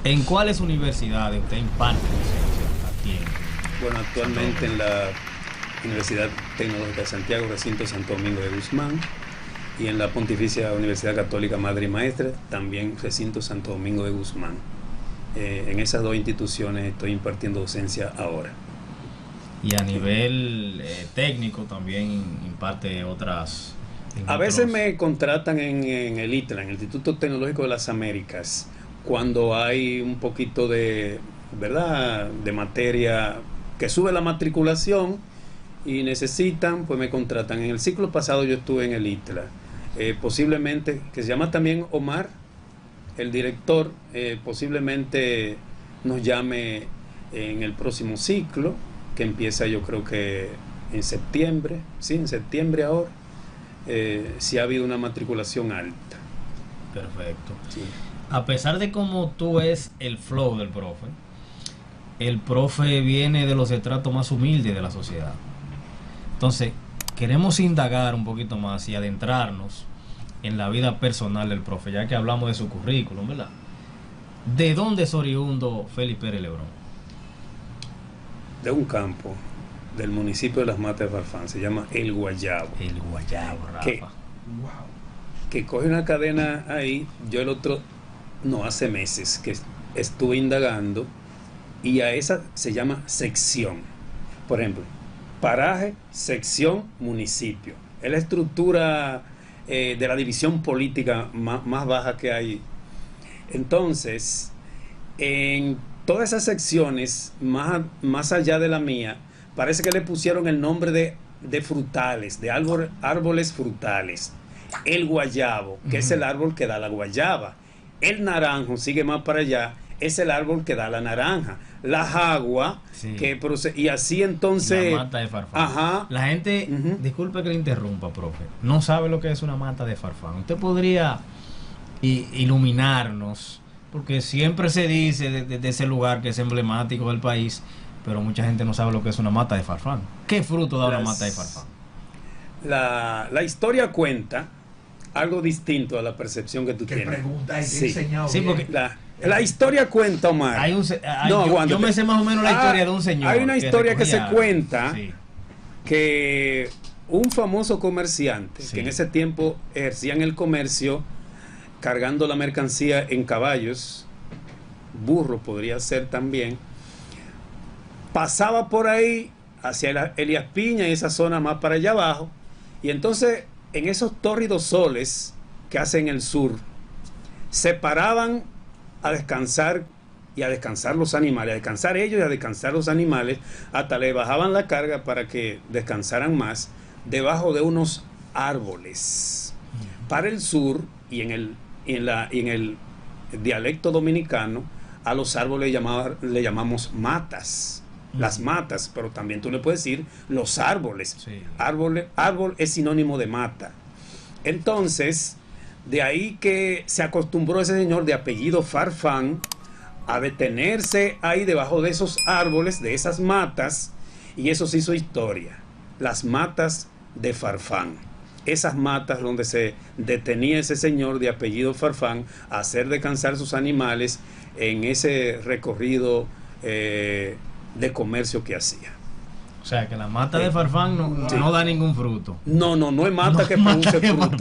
¿En cuáles universidades usted imparte docencia aquí en Bueno, actualmente en la Universidad Tecnológica de Santiago, recinto Santo Domingo de Guzmán, y en la Pontificia Universidad Católica Madre y Maestra, también recinto Santo Domingo de Guzmán. En esas dos instituciones estoy impartiendo docencia ahora. Y a nivel técnico también imparte otras... A veces me contratan en el ITLA, en el Instituto Tecnológico de las Américas, cuando hay un poquito de, ¿verdad?, de materia que sube la matriculación y necesitan, pues me contratan. En el ciclo pasado yo estuve en el ITLA, posiblemente, que se llama también Omar, el director, posiblemente nos llame en el próximo ciclo, que empieza yo creo que en septiembre, sí, en septiembre ahora, si ha habido una matriculación alta. Perfecto. Sí. A pesar de cómo tú es el flow del profe, el profe viene de los estratos más humildes de la sociedad. Entonces, queremos indagar un poquito más y adentrarnos en la vida personal del profe, ya que hablamos de su currículum, ¿verdad? ¿De dónde es oriundo Félix Pérez Lebrón? De un campo del municipio de Las Matas de Farfán, se llama El Guayabo. El Guayabo, Rafa. Que coge una cadena ahí. Yo hace meses que estuve indagando, y a esa se llama sección. Por ejemplo, paraje, sección, municipio. Es la estructura de la división política más baja que hay. Entonces, en todas esas secciones, más allá de la mía, parece que le pusieron el nombre de frutales, de árboles frutales. El guayabo, que es el árbol que da la guayaba. El naranjo, sigue más para allá, es el árbol que da la naranja. La jagua, sí, y así entonces... La mata de farfán. Ajá. La gente, disculpe que le interrumpa, profe, no sabe lo que es una mata de farfán. Usted podría iluminarnos, porque siempre se dice de ese lugar que es emblemático del país, pero mucha gente no sabe lo que es una mata de farfán. ¿Qué fruto da una mata de farfán? La historia cuenta algo distinto a la percepción que tú tienes. Pregunta, sí, sí, porque la historia cuenta, Omar. Yo me sé más o menos la historia de un señor. Hay una historia que se cuenta, sí, que un famoso comerciante, sí, que en ese tiempo ejercían el comercio cargando la mercancía en caballos, burro podría ser también, pasaba por ahí hacia Elías Piña y esa zona más para allá abajo, y entonces en esos tórridos soles que hacen el sur, se paraban a descansar y a descansar los animales, a descansar ellos y a descansar los animales, hasta le bajaban la carga para que descansaran más debajo de unos árboles. Para el sur y en el dialecto dominicano, a los árboles le llamamos matas. Las matas, pero también tú le puedes decir los árboles. sí. Árbol es sinónimo de mata. Entonces, de ahí que se acostumbró ese señor de apellido Farfán a detenerse ahí debajo de esos árboles, de esas matas, y eso se hizo historia. Las matas de Farfán. Esas matas donde se detenía ese señor de apellido Farfán a hacer descansar sus animales en ese recorrido de comercio que hacía. O sea, que la mata de farfán no da ningún fruto. No es mata que produce fruto.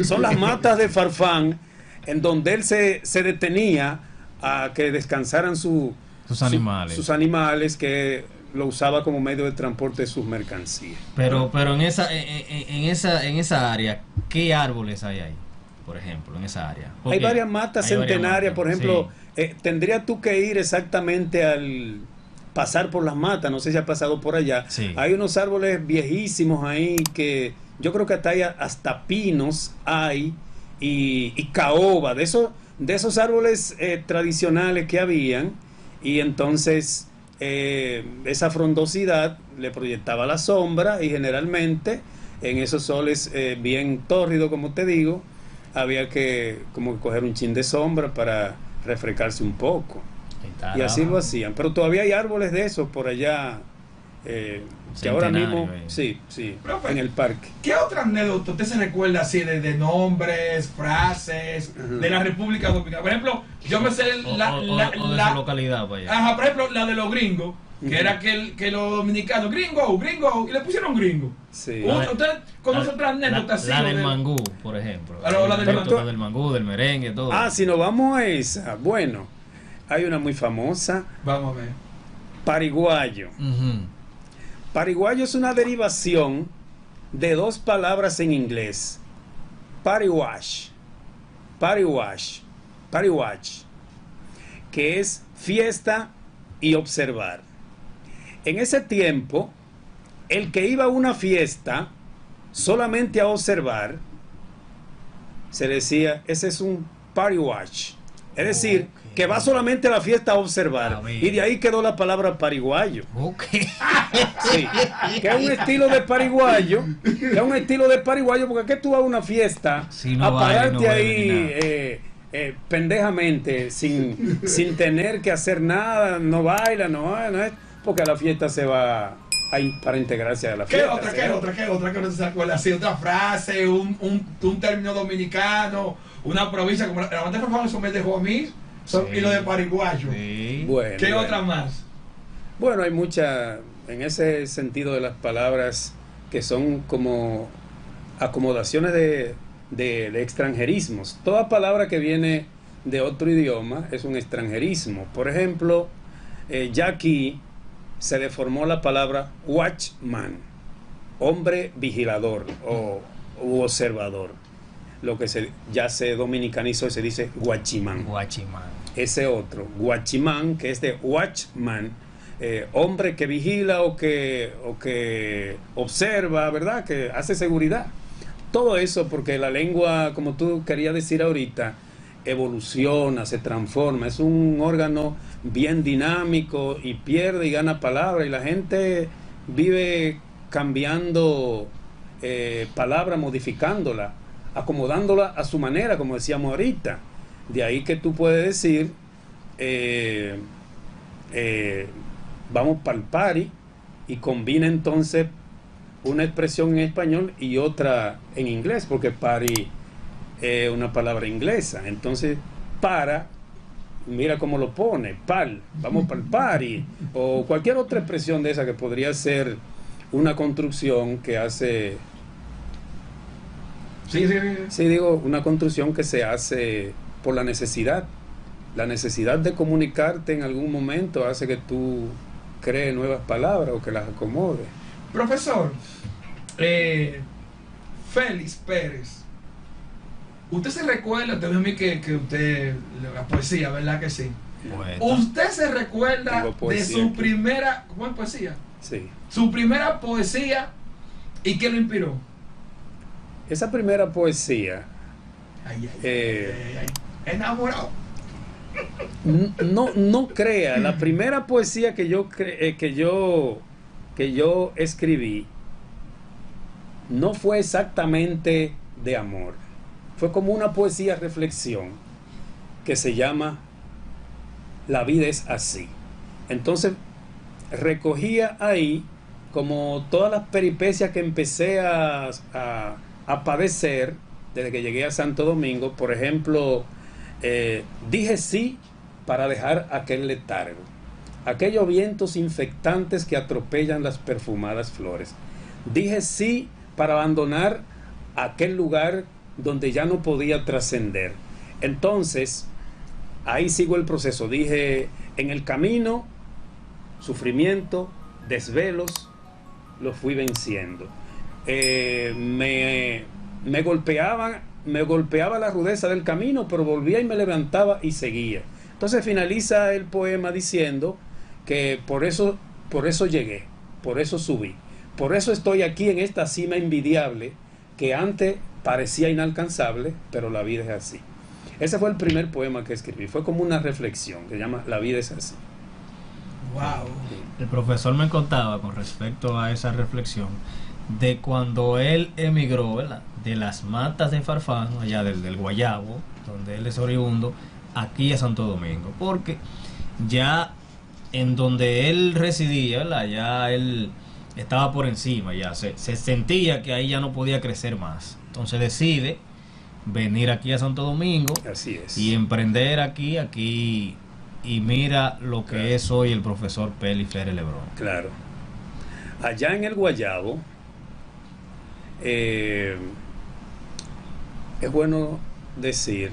Son las matas de Farfán en donde él se detenía a que descansaran sus animales, que lo usaba como medio de transporte de sus mercancías. Pero en esa área, ¿qué árboles hay ahí? Por ejemplo, en esa área. Hay varias matas centenarias, por ejemplo, sí. Tendría tú que ir exactamente al pasar por las matas, no sé si ha pasado por allá. Sí. Hay unos árboles viejísimos ahí que yo creo que hasta pinos hay y caoba, de esos árboles tradicionales que habían, y entonces esa frondosidad le proyectaba la sombra, y generalmente en esos soles bien tórridos, como te digo, había que como coger un chin de sombra para refrescarse un poco. Y así lo hacían. Pero todavía hay árboles de esos por allá que ahora Centenario, mismo, sí, Profe, en el parque. ¿Qué otra anécdota usted se recuerda así de nombres, frases de la República Dominicana? Por ejemplo, yo me sé O de su localidad para allá. Ajá, por ejemplo, la de los gringos, que era que los dominicanos, gringo, y le pusieron gringo. Sí. ¿Usted conoce otra anécdota así? La o del de- mangú, por ejemplo. La del Anécdota del mangú, del merengue, todo. Si nos vamos a esa, bueno, hay una muy famosa, Vamos a ver. pariguayo. Ujú. Pariguayo es una derivación de dos palabras en inglés. Pariwash, pariwash, que es fiesta y observar. En ese tiempo, el que iba a una fiesta solamente a observar, se decía, ese es un pariwash. Es decir, Ok. que va solamente a la fiesta a observar. A ver. Y de ahí quedó la palabra pariguayo. Ok. Sí, que es un estilo de pariguayo, porque aquí tú vas a una fiesta Si no a baila, pararte no bebe ahí ni nada. pendejamente, sin tener que hacer nada, no baila, no es, porque a la fiesta se va para integrarse a la ¿Qué fiesta. otra, ¿sí? qué otra que no se acuerda? Así, otra frase, un término dominicano, una provincia, como la banda de Farfán, eso me dejó a mí, y lo de pariguayo. Sí. Bueno, ¿Qué bueno. otra más? Bueno, hay mucha, en ese sentido de las palabras que son como acomodaciones de extranjerismos. Toda palabra que viene de otro idioma es un extranjerismo. Por ejemplo, ya aquí se deformó la palabra watchman, hombre vigilador u observador. Lo que ya se dominicanizó y se dice guachimán. Guachimán. Ese otro, guachimán, que es de watchman, hombre que vigila o que observa, ¿verdad? Que hace seguridad. Todo eso porque la lengua, como tú querías decir ahorita, evoluciona, se transforma, es un órgano bien dinámico y pierde y gana palabra y la gente vive cambiando palabra, modificándola, acomodándola a su manera, como decíamos ahorita. De ahí que tú puedes decir vamos para el party y combina entonces una expresión en español y otra en inglés, porque party es una palabra inglesa. Entonces, mira cómo lo pone, vamos para el party, o cualquier otra expresión de esa que podría ser una construcción que hace, sí digo, una construcción que se hace por la necesidad de comunicarte en algún momento hace que tú crees nuevas palabras o que las acomodes. Profesor, Félix Pérez, usted se recuerda, te dijo a mí que usted, la poesía, ¿verdad que sí? Poeta. ¿Usted se recuerda Digo de poesía su aquí. primera, ¿cómo es poesía? Sí. Su primera poesía y qué lo inspiró? Esa primera poesía, Ay, enamorado. no crea, la primera poesía que yo escribí no fue exactamente de amor, fue como una poesía reflexión que se llama La vida es así. Entonces recogía ahí como todas las peripecias que empecé a padecer desde que llegué a Santo Domingo. Por ejemplo, dije sí para dejar aquel letargo, aquellos vientos infectantes que atropellan las perfumadas flores. Dije sí para abandonar aquel lugar donde ya no podía trascender. Entonces, ahí sigo el proceso. Dije, en el camino, sufrimiento, desvelos, los fui venciendo. Me golpeaba la rudeza del camino, pero volvía y me levantaba y seguía. Entonces finaliza el poema diciendo que por eso llegué, por eso subí, por eso estoy aquí en esta cima envidiable que antes parecía inalcanzable, pero la vida es así. Ese fue el primer poema que escribí, fue como una reflexión que se llama La vida es así. Wow. El profesor me contaba con respecto a esa reflexión de cuando él emigró, ¿verdad?, de las matas de Farfán, allá del Guayabo, donde él es oriundo, aquí a Santo Domingo, porque ya en donde él residía, ¿verdad? Ya él estaba por encima, ya se sentía que ahí ya no podía crecer más. Entonces decide venir aquí a Santo Domingo. Así es. Y emprender aquí, y mira lo que Claro. es hoy el profesor Peli Flores Lebrón. Claro. Allá en el Guayabo, es bueno decir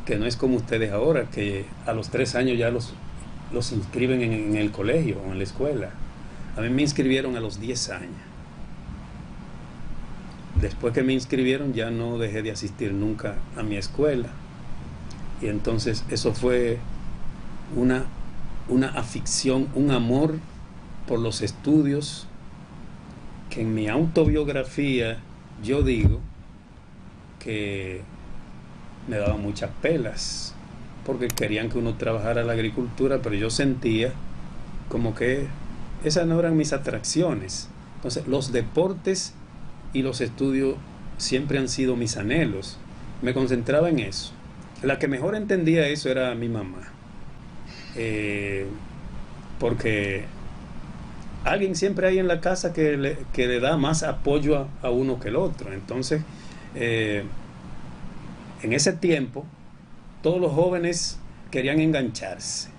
que no es como ustedes ahora, que a los 3 años ya los inscriben en el colegio o en la escuela. A mí me inscribieron a los 10 años. Después que me inscribieron ya no dejé de asistir nunca a mi escuela. Y entonces eso fue una afición, un amor por los estudios, que en mi autobiografía yo digo que me daban muchas pelas, porque querían que uno trabajara la agricultura, pero yo sentía como que esas no eran mis atracciones. Entonces los deportes y los estudios siempre han sido mis anhelos. Me concentraba en eso. La que mejor entendía eso era mi mamá. Porque alguien siempre hay en la casa que le da más apoyo a uno que el otro. Entonces, en ese tiempo, todos los jóvenes querían engancharse.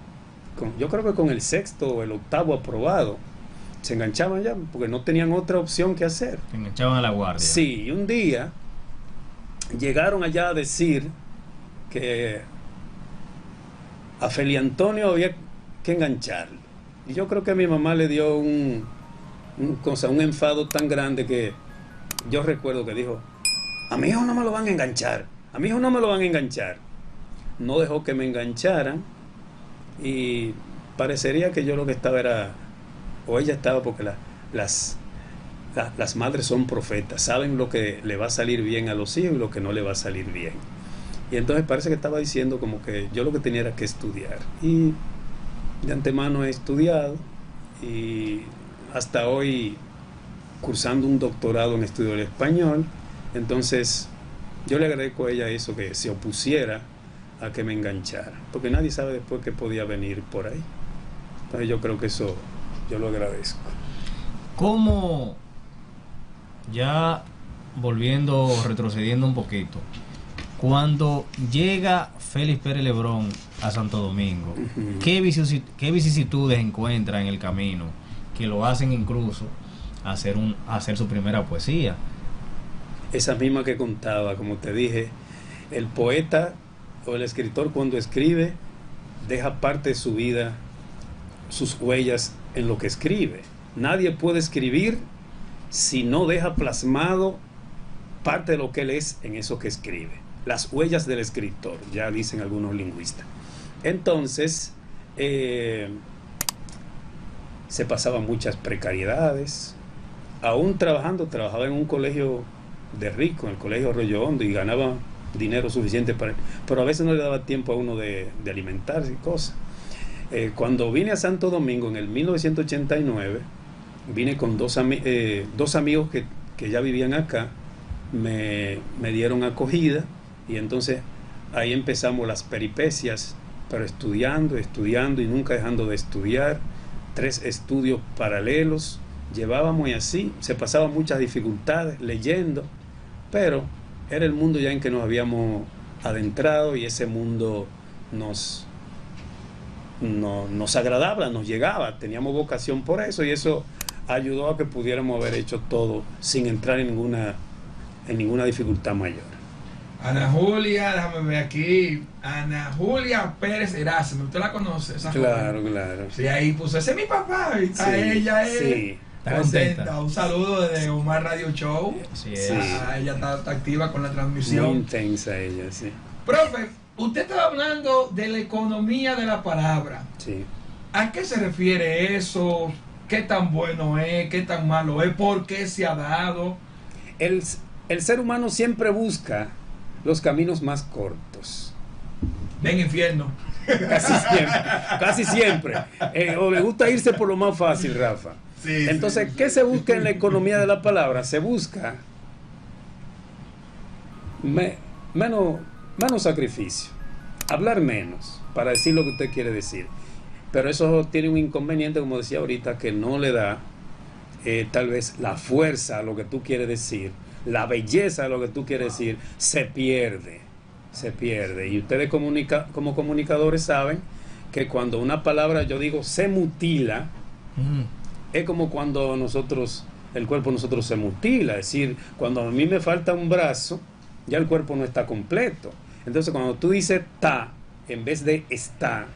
Yo creo que con el 6º o el 8º aprobado, se enganchaban ya, porque no tenían otra opción que hacer. Se enganchaban a la guardia. Sí, y un día llegaron allá a decir que a Feli Antonio había que engancharlo. Y yo creo que a mi mamá le dio un enfado tan grande que yo recuerdo que dijo: a mi hijo no me lo van a enganchar, a mi hijo no me lo van a enganchar. No dejó que me engancharan, y parecería que yo lo que estaba era, o ella estaba, porque las madres son profetas, saben lo que le va a salir bien a los hijos y lo que no le va a salir bien. Y entonces parece que estaba diciendo como que yo lo que tenía era que estudiar. Y de antemano he estudiado, y hasta hoy cursando un doctorado en estudio del español. Entonces yo le agradezco a ella eso, que se opusiera a que me enganchara, porque nadie sabe después qué podía venir por ahí. Entonces yo creo que eso yo lo agradezco. ¿Cómo, ya retrocediendo un poquito, cuando llega Félix Pérez Lebrón a Santo Domingo, Uh-huh. ¿qué vicisitudes encuentra en el camino que lo hacen incluso hacer su primera poesía? Esa misma que contaba, como te dije, el poeta o el escritor, cuando escribe, deja parte de su vida, sus huellas en lo que escribe. Nadie puede escribir si no deja plasmado parte de lo que él es en eso que escribe. Las huellas del escritor, ya dicen algunos lingüistas. Entonces, se pasaban muchas precariedades. Aún trabajaba en un colegio de rico, en el colegio Arroyo Hondo, y ganaba dinero suficiente para él, pero a veces no le daba tiempo a uno de alimentarse y cosas. Cuando vine a Santo Domingo en el 1989, vine con dos amigos que ya vivían acá. Me dieron acogida, y entonces ahí empezamos las peripecias, pero estudiando y nunca dejando de estudiar. 3 estudios paralelos llevábamos, y así se pasaban muchas dificultades leyendo, pero era el mundo ya en que nos habíamos adentrado, y ese mundo nos agradaba, nos llegaba, teníamos vocación por eso, y eso ayudó a que pudiéramos haber hecho todo sin entrar en ninguna dificultad mayor. Ana Julia, déjame ver aquí. Ana Julia Pérez Erasmo, ¿usted la conoce? Esa Claro, joven? claro. Sí, ahí puso, ese es mi papá. Y a Sí, ella es sí. Está contenta. contenta. Un saludo desde Omar Radio Show. Así es. Sí. Ella está activa con la Muy transmisión. intensa ella, sí. Profe, usted estaba hablando de la economía de la palabra. Sí. ¿A qué se refiere eso? ¿Qué tan bueno es? ¿Qué tan malo es? ¿Por qué se ha dado? El ser humano siempre busca los caminos más cortos. Ven, infierno. Casi siempre. O le gusta irse por lo más fácil, Rafa. Sí, Entonces, sí. ¿qué se busca en la economía de la palabra? Se busca menos sacrificio, hablar menos para decir lo que usted quiere decir. Pero eso tiene un inconveniente, como decía ahorita, que no le da tal vez la fuerza a lo que tú quieres decir, la belleza a lo que tú quieres decir, se pierde. Y ustedes como comunicadores saben que cuando una palabra, yo digo, se mutila, es como cuando el cuerpo de nosotros se mutila. Es decir, cuando a mí me falta un brazo, ya el cuerpo no está completo. Entonces, cuando tú dices ta, en vez de está,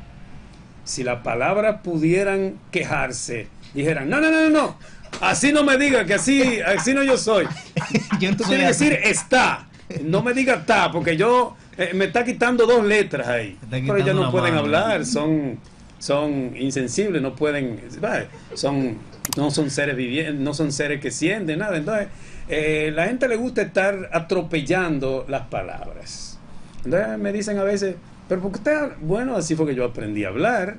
si las palabras pudieran quejarse, dijeran, no, así no me diga, que así no yo soy. Tú tienes que decir está, no me diga ta, porque yo me está quitando 2 letras ahí. Pero ellos no pueden hablar, son insensibles, no pueden, no son seres vivientes, no son seres que sienten nada. Entonces, la gente le gusta estar atropellando las palabras. Entonces me dicen a veces, pero porque usted, bueno, así fue que yo aprendí a hablar.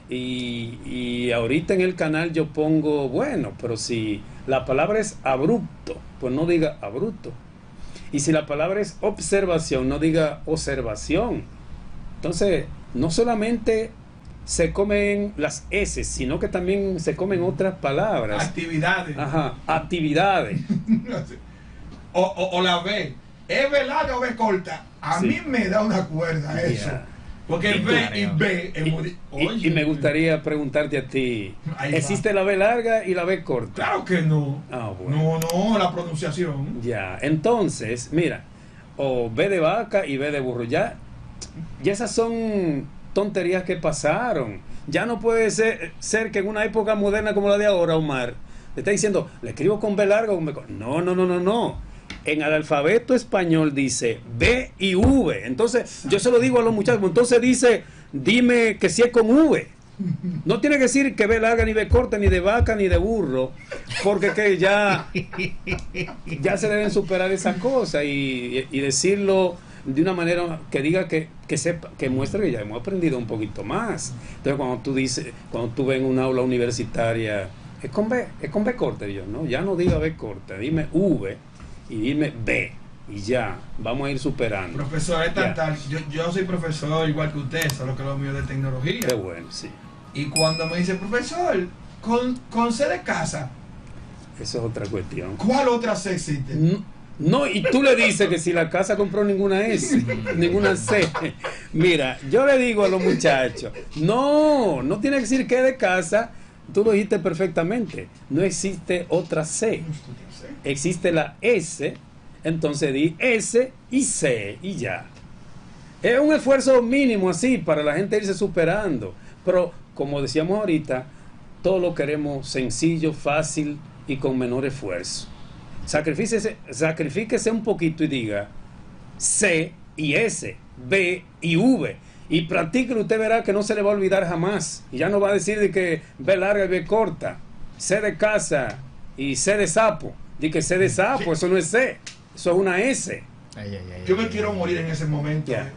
Y ahorita en el canal yo pongo, bueno, pero si la palabra es abrupto, pues no diga abrupto. Y si la palabra es observación, no diga observación. Entonces, no solamente se comen las S, sino que también se comen otras palabras. Actividades. Ajá, actividades. o la B. ¿Es B larga o B corta? A mí me da una cuerda eso. Yeah. Porque el B y B es muy... Y me gustaría preguntarte a ti, ¿existe la B larga y la B corta? Claro que no. Bueno. No, la pronunciación. Ya, entonces, mira, o B de vaca y B de burro, ya esas son tonterías que pasaron. Ya no puede ser que en una época moderna como la de ahora, Omar, le está diciendo, ¿le escribo con B larga o con B corta? No. En el alfabeto español dice B y V. Entonces, yo se lo digo a los muchachos. Entonces dice, dime que si es con V. No tiene que decir que B larga, ni B corta, ni de vaca, ni de burro. Porque que ya se deben superar esas cosas y decirlo de una manera que diga que sepa, que muestre que ya hemos aprendido un poquito más. Entonces, cuando tú ves en un aula universitaria, es con B corta, yo, ¿no? Ya no diga B corta, dime V. Y dime B y ya, vamos a ir superando. Profesor, es tal. Yo soy profesor igual que usted, solo que lo mío de tecnología. Qué bueno, sí. Y cuando me dice, profesor, con C de casa, eso es otra cuestión. ¿Cuál otra C existe? No, y tú le dices que si la casa compró ninguna S, ninguna C. Mira, yo le digo a los muchachos, no tiene que decir que de casa. Tú lo dijiste perfectamente. No existe otra C. Existe la S. Entonces di S y C y ya. Es un esfuerzo mínimo así para la gente irse superando. Pero como decíamos ahorita, todo lo queremos sencillo, fácil y con menor esfuerzo. Sacrifíquese un poquito y diga C y S, B y V. Y practíquelo, usted verá que no se le va a olvidar jamás. Y ya no va a decir de que B larga y B corta. C de casa y C de sapo. Di que C de sapo, eso no es C. Eso es una S. Yo me quiero morir en ese momento. Yeah.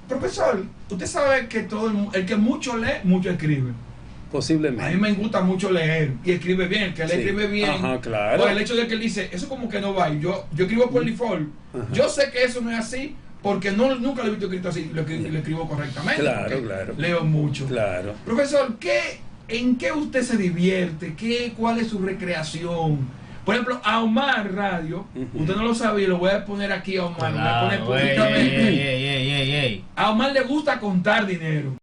Profesor, usted sabe que el que mucho lee, mucho escribe. Posiblemente. A mí me gusta mucho leer y escribe bien. El que le escribe bien. Ajá, claro. Pues el hecho de que él dice, eso como que no va. Y yo escribo por default. Yo sé que eso no es así. Porque nunca lo he visto escrito así, lo escribo correctamente. Claro. Leo mucho. Claro. Profesor, ¿en qué usted se divierte? ¿Cuál es su recreación? Por ejemplo, a Omar Radio, usted no lo sabía, lo voy a poner aquí a Omar, lo voy a poner públicamente. A Omar le gusta contar dinero.